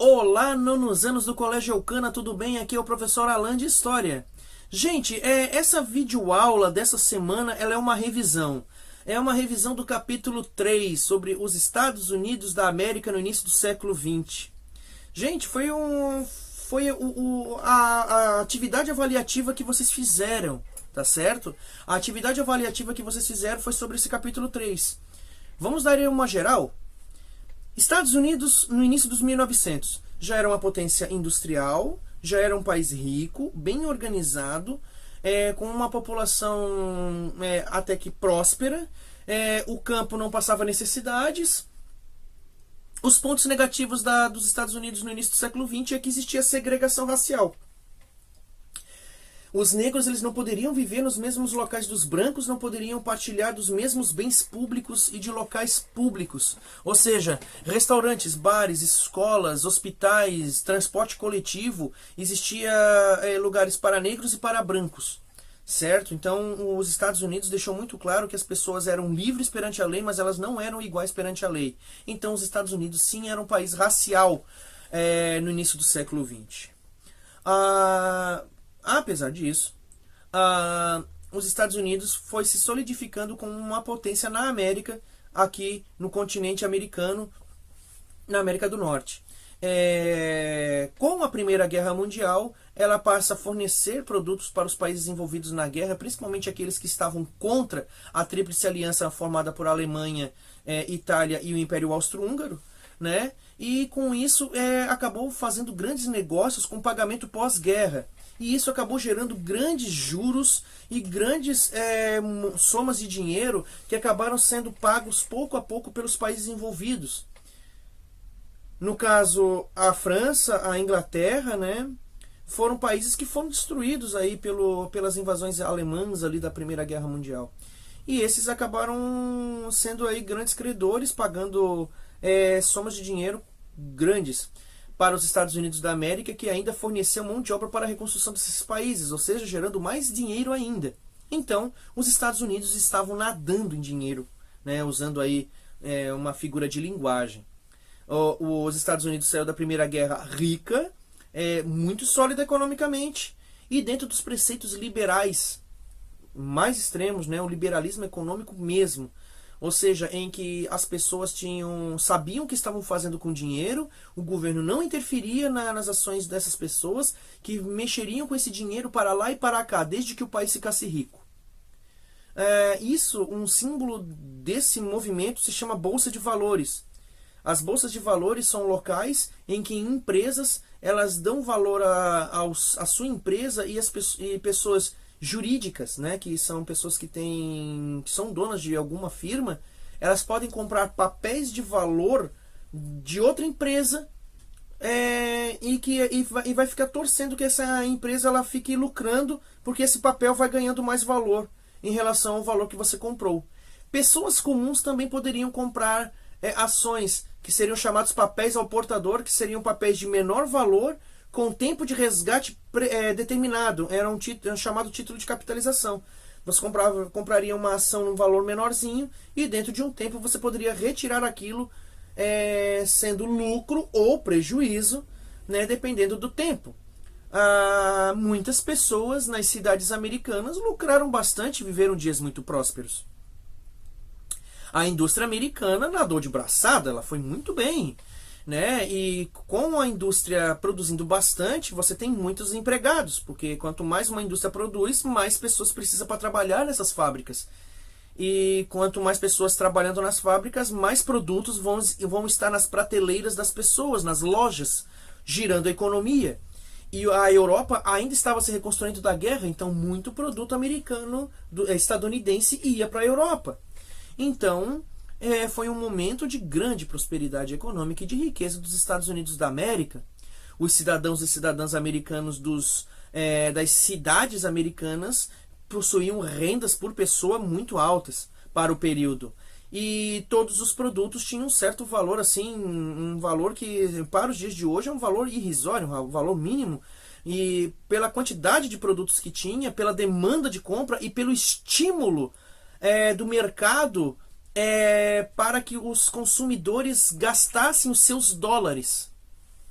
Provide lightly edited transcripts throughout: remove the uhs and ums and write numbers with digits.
Olá, nonos anos do Colégio Eucana, tudo bem? Aqui é o professor Alan de História. Gente, essa videoaula dessa semana ela é uma revisão. É uma revisão do capítulo 3 sobre os Estados Unidos da América no início do século XX. Gente, a atividade avaliativa que vocês fizeram, tá certo? A atividade avaliativa que vocês fizeram foi sobre esse capítulo 3. Vamos dar uma geral? Estados Unidos, no início dos 1900, já era uma potência industrial, já era um país rico, bem organizado, com uma população até que próspera, o campo não passava necessidades. Os pontos negativos dos Estados Unidos no início do século XX é que existia segregação racial. Os negros eles não poderiam viver nos mesmos locais dos brancos, não poderiam partilhar dos mesmos bens públicos e de locais públicos. Ou seja, restaurantes, bares, escolas, hospitais, transporte coletivo, existia lugares para negros e para brancos. Certo? Então, os Estados Unidos deixou muito claro que as pessoas eram livres perante a lei, mas elas não eram iguais perante a lei. Então, os Estados Unidos sim eram um país racial no início do século XX. Apesar disso, os Estados Unidos foi se solidificando como uma potência na América, aqui no continente americano, na América do Norte. Com a Primeira Guerra Mundial, ela passa a fornecer produtos para os países envolvidos na guerra, principalmente aqueles que estavam contra a Tríplice Aliança formada por Alemanha, Itália e o Império Austro-Húngaro, né? E com isso acabou fazendo grandes negócios com pagamento pós-guerra. E isso acabou gerando grandes juros e grandes somas de dinheiro que acabaram sendo pagos pouco a pouco pelos países envolvidos. No caso, a França, a Inglaterra, né, foram países que foram destruídos aí pelas invasões alemãs ali da Primeira Guerra Mundial. E esses acabaram sendo aí grandes credores, pagando somas de dinheiro grandes para os Estados Unidos da América, que ainda forneceu mão de obra para a reconstrução desses países, ou seja, gerando mais dinheiro ainda. Então, os Estados Unidos estavam nadando em dinheiro, né, usando aí uma figura de linguagem. Os Estados Unidos saiu da Primeira Guerra rica, muito sólida economicamente, e dentro dos preceitos liberais mais extremos, né, o liberalismo econômico mesmo. Ou seja, em que as pessoas sabiam o que estavam fazendo com dinheiro, o governo não interferia nas ações dessas pessoas, que mexeriam com esse dinheiro para lá e para cá, desde que o país ficasse rico. Um símbolo desse movimento se chama Bolsa de Valores. As bolsas de valores são locais em que empresas elas dão valor à sua empresa e pessoas jurídicas, né, que são pessoas que são donas de alguma firma, elas podem comprar papéis de valor de outra empresa e vai ficar torcendo que essa empresa ela fique lucrando, porque esse papel vai ganhando mais valor em relação ao valor que você comprou. Pessoas comuns também poderiam comprar ações que seriam chamados papéis ao portador, que seriam papéis de menor valor, com tempo de resgate determinado. Era um chamado título de capitalização. Você compraria uma ação num valor menorzinho e dentro de um tempo você poderia retirar aquilo sendo lucro ou prejuízo, né, dependendo do tempo. Muitas pessoas nas cidades americanas lucraram bastante e viveram dias muito prósperos. A indústria americana nadou de braçada, ela foi muito bem, né? E com a indústria produzindo bastante, você tem muitos empregados, porque quanto mais uma indústria produz, mais pessoas precisa para trabalhar nessas fábricas. E quanto mais pessoas trabalhando nas fábricas, mais produtos vão estar nas prateleiras das pessoas, nas lojas, girando a economia. E a Europa ainda estava se reconstruindo da guerra, então muito produto estadunidense ia para a Europa. Então, foi um momento de grande prosperidade econômica e de riqueza dos Estados Unidos da América. Os cidadãos e cidadãs americanos das cidades americanas possuíam rendas por pessoa muito altas para o período. E todos os produtos tinham um certo valor, assim, um valor que para os dias de hoje é um valor irrisório, um valor mínimo. E pela quantidade de produtos que tinha, pela demanda de compra e pelo estímulo do mercado para que os consumidores gastassem os seus dólares.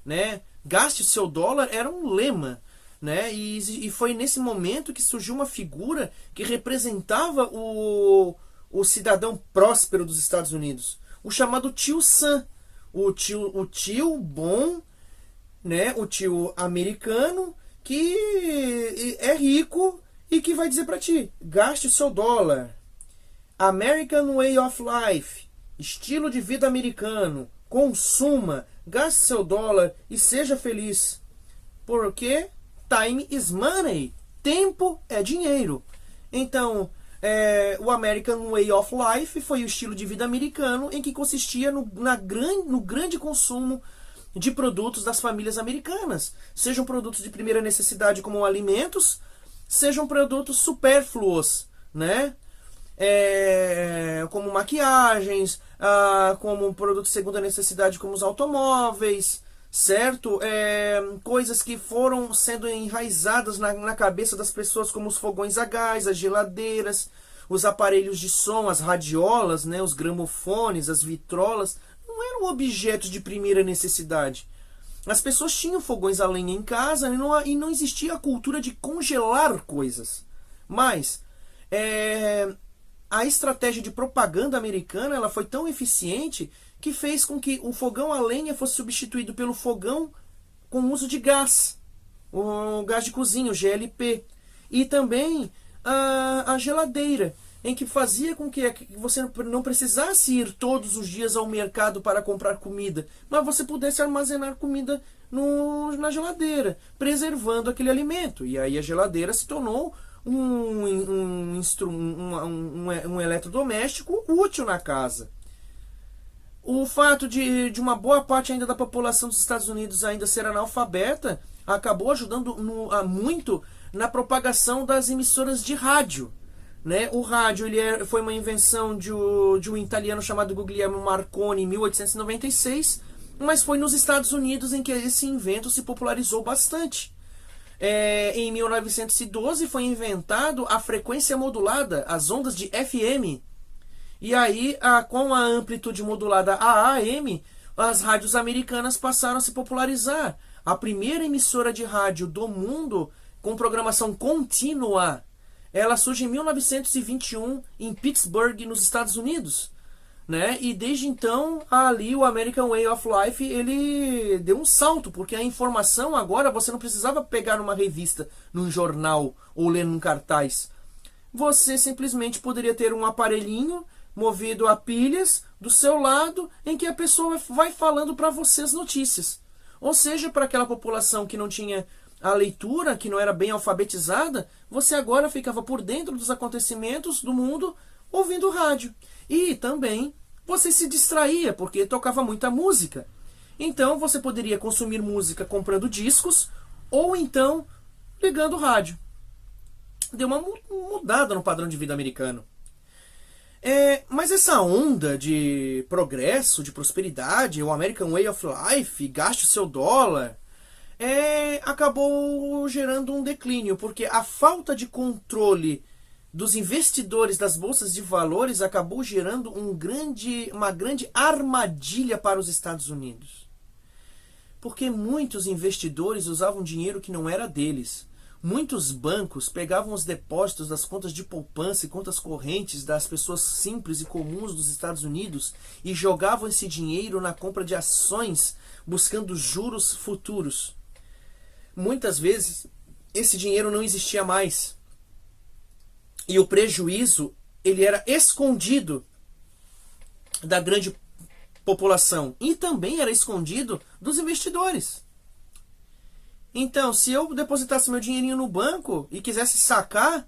né? Gaste o seu dólar era um lema, né? E foi nesse momento que surgiu uma figura que representava o cidadão próspero dos Estados Unidos, o chamado tio Sam, o tio bom, né? O tio americano que é rico e que vai dizer para ti: gaste o seu dólar. American Way of Life, estilo de vida americano, consuma, gaste seu dólar e seja feliz. Porque time is money, tempo é dinheiro. Então, o American Way of Life foi o estilo de vida americano em que consistia no grande consumo de produtos das famílias americanas. Sejam produtos de primeira necessidade como alimentos, sejam produtos supérfluos, né? Como maquiagens, como produtos de segunda necessidade como os automóveis, certo? Coisas que foram sendo enraizadas na cabeça das pessoas, como os fogões a gás, as geladeiras, os aparelhos de som, as radiolas, né? Os gramofones, as vitrolas, não eram objetos de primeira necessidade. As pessoas tinham fogões a lenha em casa e não existia a cultura de congelar coisas. Mas a estratégia de propaganda americana ela foi tão eficiente que fez com que o fogão a lenha fosse substituído pelo fogão com uso de gás, o gás de cozinha, o GLP, e também a geladeira, em que fazia com que você não precisasse ir todos os dias ao mercado para comprar comida, mas você pudesse armazenar comida na geladeira, preservando aquele alimento. E aí a geladeira se tornou um eletrodoméstico útil na casa. O fato de uma boa parte ainda da população dos Estados Unidos ainda ser analfabeta acabou ajudando muito na propagação das emissoras de rádio, né? O rádio foi uma invenção de um italiano chamado Guglielmo Marconi em 1896, mas foi nos Estados Unidos em que esse invento se popularizou bastante. Em 1912 foi inventado a frequência modulada, as ondas de FM. E aí, com a amplitude modulada AM, as rádios americanas passaram a se popularizar. A primeira emissora de rádio do mundo com programação contínua, ela surge em 1921 em Pittsburgh, nos Estados Unidos, né? E desde então, ali o American Way of Life, ele deu um salto, porque a informação agora você não precisava pegar numa revista, num jornal ou ler num cartaz. Você simplesmente poderia ter um aparelhinho movido a pilhas do seu lado, em que a pessoa vai falando para você as notícias. Ou seja, para aquela população que não tinha a leitura, que não era bem alfabetizada, você agora ficava por dentro dos acontecimentos do mundo ouvindo rádio. E também você se distraía, porque tocava muita música. Então você poderia consumir música comprando discos, ou então ligando o rádio. Deu uma mudada no padrão de vida americano. Mas essa onda de progresso, de prosperidade, o American Way of Life, gaste o seu dólar, acabou gerando um declínio, porque a falta de controle dos investidores das bolsas de valores acabou gerando uma grande armadilha para os Estados Unidos. Porque muitos investidores usavam dinheiro que não era deles. Muitos bancos pegavam os depósitos das contas de poupança e contas correntes das pessoas simples e comuns dos Estados Unidos e jogavam esse dinheiro na compra de ações, buscando juros futuros. Muitas vezes, esse dinheiro não existia mais. E o prejuízo, ele era escondido da grande população. E também era escondido dos investidores. Então, se eu depositasse meu dinheirinho no banco e quisesse sacar,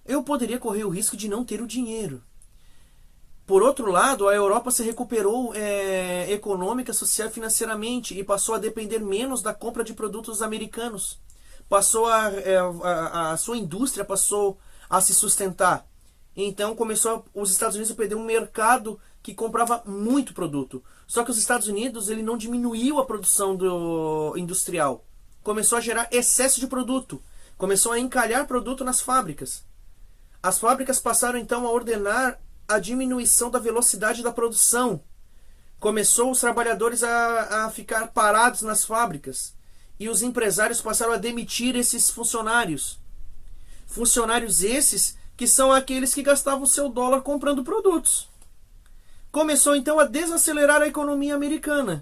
eu poderia correr o risco de não ter o dinheiro. Por outro lado, a Europa se recuperou econômica, social e financeiramente e passou a depender menos da compra de produtos americanos. A sua indústria passou a se sustentar. Então começou os Estados Unidos a perder um mercado que comprava muito produto. Só que os Estados Unidos ele não diminuiu a produção industrial. Começou a gerar excesso de produto. Começou a encalhar produto nas fábricas. As fábricas passaram então a ordenar a diminuição da velocidade da produção. Começou os trabalhadores a ficar parados nas fábricas. E os empresários passaram a demitir esses funcionários. Funcionários esses que são aqueles que gastavam seu dólar comprando produtos. Começou então a desacelerar a economia americana.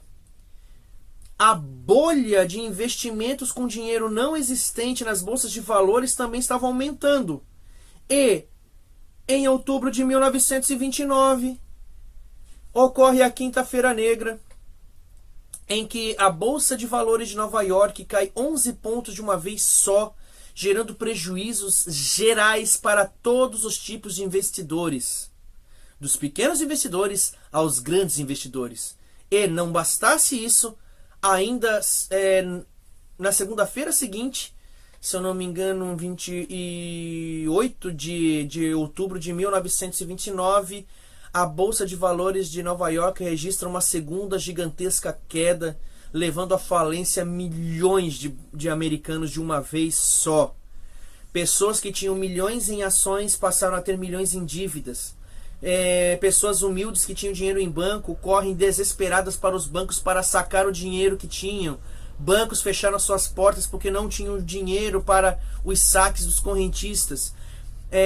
A bolha de investimentos com dinheiro não existente nas bolsas de valores também estava aumentando. E, em outubro de 1929, ocorre a Quinta-feira Negra, em que a Bolsa de Valores de Nova York cai 11 pontos de uma vez só, gerando prejuízos gerais para todos os tipos de investidores, dos pequenos investidores aos grandes investidores. E não bastasse isso, ainda na segunda-feira seguinte, se eu não me engano, 28 de outubro de 1929, a Bolsa de Valores de Nova York registra uma segunda gigantesca queda, levando à falência milhões de americanos de uma vez só. Pessoas que tinham milhões em ações passaram a ter milhões em dívidas. Pessoas humildes que tinham dinheiro em banco correm desesperadas para os bancos para sacar o dinheiro que tinham. Bancos fecharam suas portas porque não tinham dinheiro para os saques dos correntistas.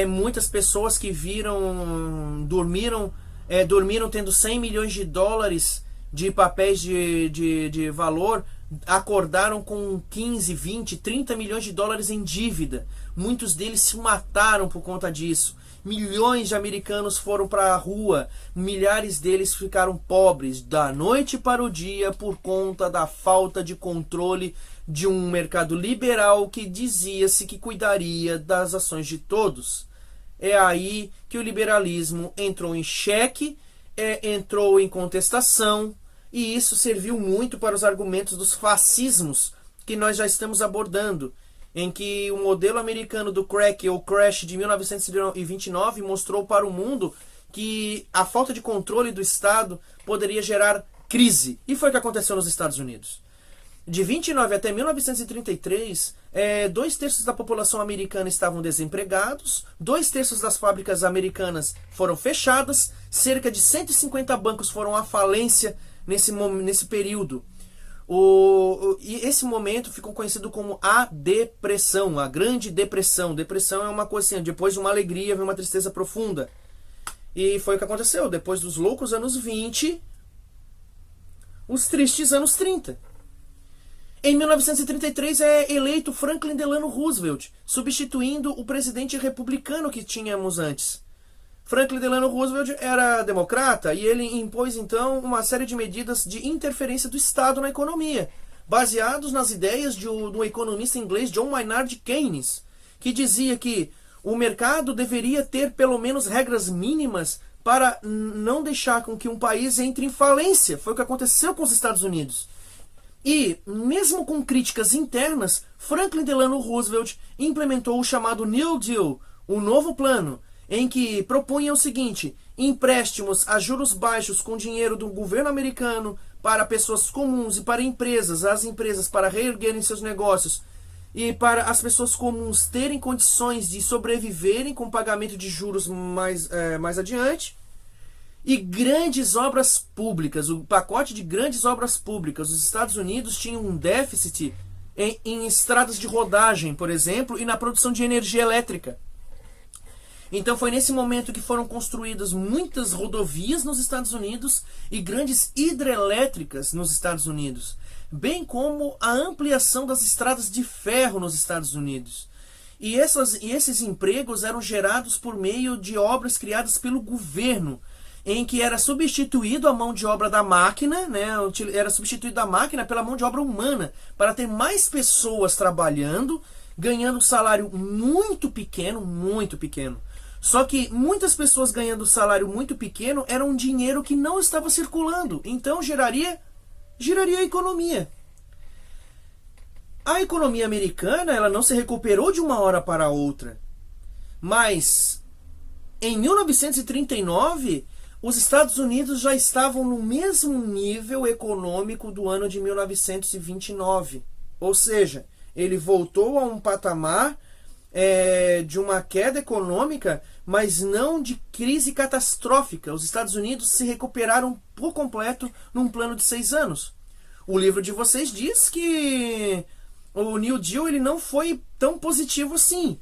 Muitas pessoas que dormiram tendo 100 milhões de dólares de papéis de valor, acordaram com 15, 20, 30 milhões de dólares em dívida. Muitos deles se mataram por conta disso. Milhões de americanos foram para a rua, milhares deles ficaram pobres da noite para o dia por conta da falta de controle de um mercado liberal que dizia-se que cuidaria das ações de todos. É aí que o liberalismo entrou em xeque, entrou em contestação, e isso serviu muito para os argumentos dos fascismos que nós já estamos abordando, em que o modelo americano do crack ou crash de 1929 mostrou para o mundo que a falta de controle do Estado poderia gerar crise. E foi o que aconteceu nos Estados Unidos. De 29 até 1933, 2/3 da população americana estavam desempregados, 2/3 das fábricas americanas foram fechadas, cerca de 150 bancos foram à falência nesse período. E esse momento ficou conhecido como a Depressão, a Grande Depressão. Depressão é uma coisa assim, depois de uma alegria vem uma tristeza profunda. E foi o que aconteceu, depois dos loucos anos 20, os tristes anos 30. Em 1933 é eleito Franklin Delano Roosevelt, substituindo o presidente republicano que tínhamos antes. Franklin Delano Roosevelt era democrata e ele impôs então uma série de medidas de interferência do Estado na economia, baseados nas ideias do economista inglês John Maynard Keynes, que dizia que o mercado deveria ter pelo menos regras mínimas para não deixar com que um país entre em falência. Foi o que aconteceu com os Estados Unidos. E, mesmo com críticas internas, Franklin Delano Roosevelt implementou o chamado New Deal, o novo plano, em que propunha o seguinte: empréstimos a juros baixos com dinheiro do governo americano para pessoas comuns e para empresas, as empresas para reerguerem seus negócios e para as pessoas comuns terem condições de sobreviverem com pagamento de juros mais adiante. E grandes obras públicas, o pacote de grandes obras públicas. Os Estados Unidos tinham um déficit em estradas de rodagem, por exemplo, e na produção de energia elétrica. Então foi nesse momento que foram construídas muitas rodovias nos Estados Unidos e grandes hidrelétricas nos Estados Unidos, bem como a ampliação das estradas de ferro nos Estados Unidos. E esses empregos eram gerados por meio de obras criadas pelo governo, em que era substituído a mão de obra da máquina, era substituído a máquina pela mão de obra humana, para ter mais pessoas trabalhando, ganhando um salário muito pequeno, muito pequeno. Só que muitas pessoas ganhando um salário muito pequeno era um dinheiro que não estava circulando, então geraria a economia. A economia americana ela não se recuperou de uma hora para outra, mas em 1939 os Estados Unidos já estavam no mesmo nível econômico do ano de 1929. Ou seja, ele voltou a um patamar de uma queda econômica, mas não de crise catastrófica. Os Estados Unidos se recuperaram por completo num plano de 6 anos. O livro de vocês diz que o New Deal ele não foi tão positivo assim.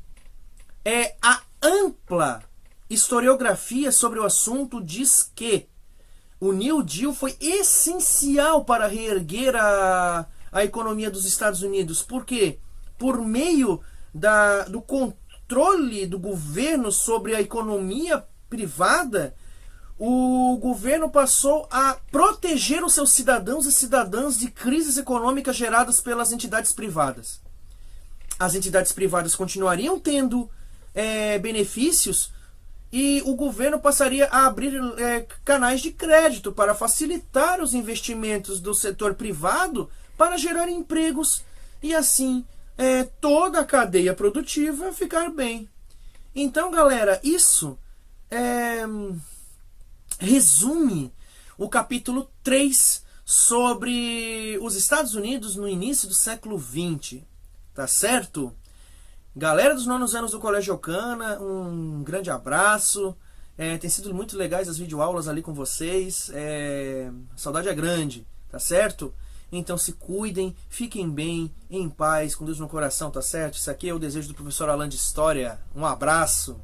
A ampla historiografia sobre o assunto diz que o New Deal foi essencial para reerguer a economia dos Estados Unidos. Por quê? Por meio do controle do governo sobre a economia privada, o governo passou a proteger os seus cidadãos e cidadãs de crises econômicas geradas pelas entidades privadas. As entidades privadas continuariam tendo benefícios e o governo passaria a abrir canais de crédito para facilitar os investimentos do setor privado para gerar empregos e assim toda a cadeia produtiva ficar bem. Então, galera, isso resume o capítulo 3 sobre os Estados Unidos no início do século XX. Tá certo? Galera dos nonos anos do Colégio Ocana, um grande abraço. Tem sido muito legais as videoaulas ali com vocês. A saudade é grande, tá certo? Então se cuidem, fiquem bem, em paz, com Deus no coração, tá certo? Isso aqui é o desejo do professor Alan de História. Um abraço!